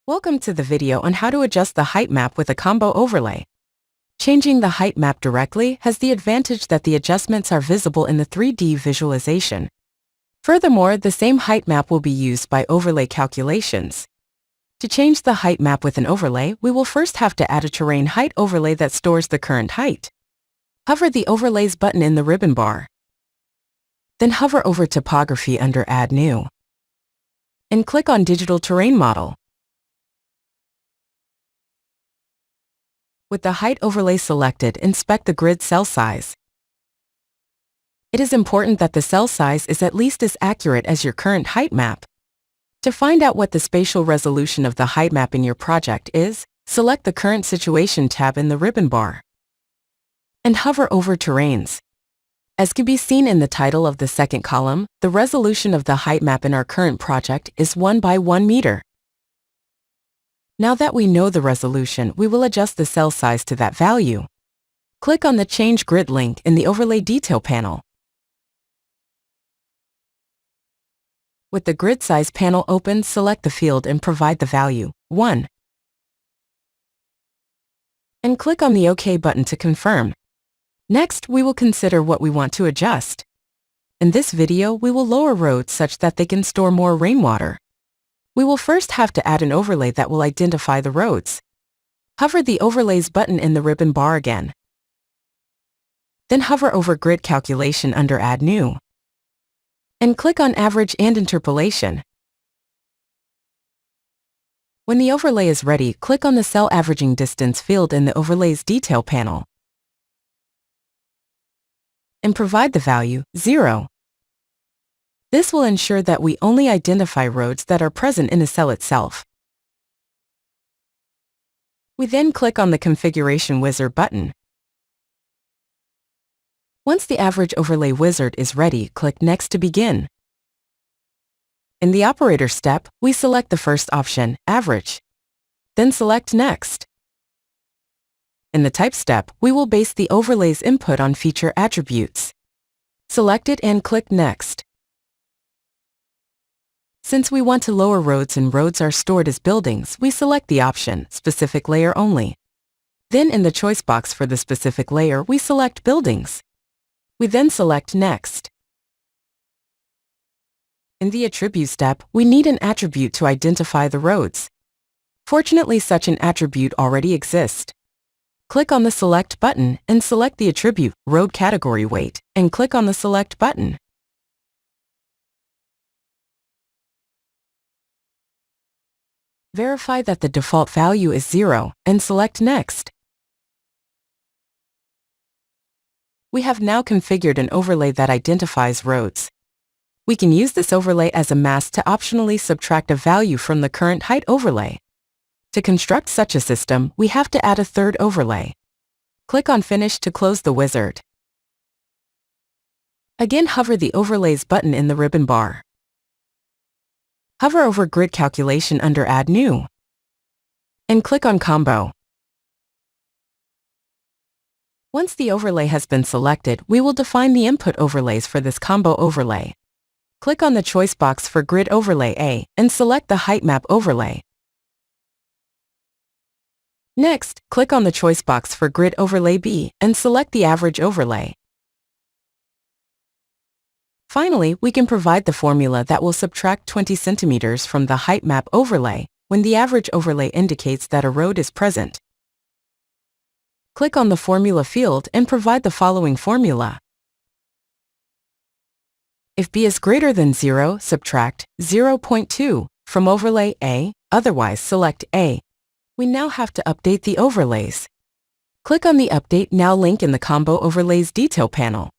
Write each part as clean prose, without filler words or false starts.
Welcome to the video on how to adjust the height map with a combo overlay. Changing the height map directly has the advantage that the adjustments are visible in the 3D visualization. Furthermore, the same height map will be used by overlay calculations. To change the height map with an overlay, we will first have to add a terrain height overlay that stores the current height. Hover the Overlays button in the ribbon bar. Then hover over Topography under Add New. And click on Digital Terrain Model. With the height overlay selected, inspect the grid cell size. It is important that the cell size is at least as accurate as your current height map. To find out what the spatial resolution of the height map in your project is, select the Current Situation tab in the ribbon bar. And hover over Terrains. As can be seen in the title of the second column, the resolution of the height map in our current project is 1 by 1 meter. Now that we know the resolution, we will adjust the cell size to that value. Click on the Change Grid link in the Overlay Detail panel. With the Grid Size panel open, select the field and provide the value 1. And click on the OK button to confirm. Next, we will consider what we want to adjust. In this video, we will lower roads such that they can store more rainwater. We will first have to add an overlay that will identify the roads. Hover the Overlays button in the ribbon bar again. Then hover over Grid Calculation under Add New. And click on Average and Interpolation. When the overlay is ready, click on the Cell Averaging Distance field in the Overlays Detail panel. And provide the value 0. This will ensure that we only identify roads that are present in the cell itself. We then click on the Configuration Wizard button. Once the Average Overlay Wizard is ready, click Next to begin. In the Operator step, we select the first option, Average. Then select Next. In the Type step, we will base the overlay's input on feature attributes. Select it and click Next. Since we want to lower roads and roads are stored as buildings, we select the option, Specific Layer Only. Then in the choice box for the specific layer, we select Buildings. We then select Next. In the Attribute step, we need an attribute to identify the roads. Fortunately, such an attribute already exists. Click on the Select button and select the attribute, Road Category Weight, and click on the Select button. Verify that the default value is 0 and select Next. We have now configured an overlay that identifies roads. We can use this overlay as a mask to optionally subtract a value from the current height overlay. To construct such a system, we have to add a third overlay. Click on Finish to close the wizard. Again, hover the Overlays button in the ribbon bar. Hover over Grid Calculation under Add New. And click on Combo. Once the overlay has been selected, we will define the input overlays for this combo overlay. Click on the choice box for Grid Overlay A and select the Height Map overlay. Next, click on the choice box for Grid Overlay B and select the Average overlay. Finally, we can provide the formula that will subtract 20 centimeters from the height map overlay when the average overlay indicates that a road is present. Click on the Formula field and provide the following formula. If B is greater than 0, subtract 0.2 from overlay A, otherwise select A. We now have to update the overlays. Click on the Update Now link in the Combo Overlays Detail panel.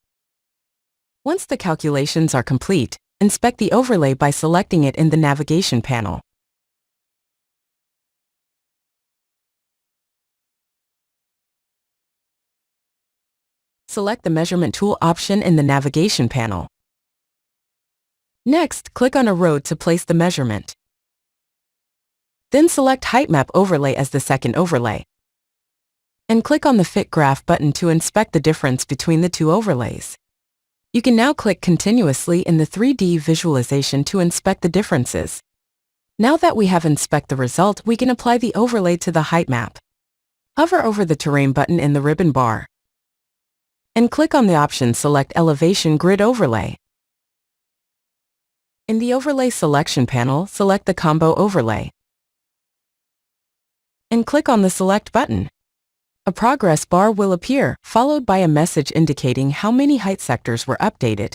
Once the calculations are complete, inspect the overlay by selecting it in the Navigation panel. Select the Measurement Tool option in the Navigation panel. Next, click on a road to place the measurement. Then select Height Map Overlay as the second overlay. And click on the Fit Graph button to inspect the difference between the two overlays. You can now click continuously in the 3D visualization to inspect the differences. Now that we have inspect the result, we can apply the overlay to the height map. Hover over the terrain button in the ribbon bar and click on the option Select Elevation Grid Overlay. In the Overlay Selection panel, select the Combo Overlay and click on the Select button. A progress bar will appear, followed by a message indicating how many height sectors were updated.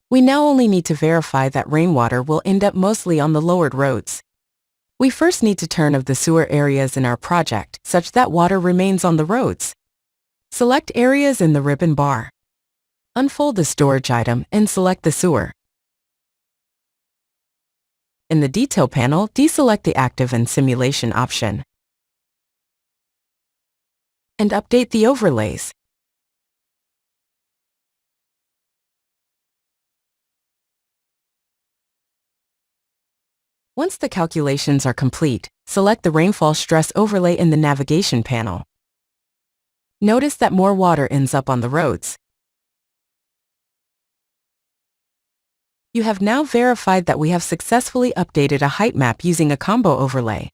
We now only need to verify that rainwater will end up mostly on the lowered roads. We first need to turn off the sewer areas in our project, such that water remains on the roads. Select Areas in the ribbon bar. Unfold the storage item and select the sewer. In the Detail panel, deselect the Active and Simulation option and update the overlays. Once the calculations are complete, select the Rainfall Stress Overlay in the Navigation panel. Notice that more water ends up on the roads. You have now verified that we have successfully updated a height map using a combo overlay.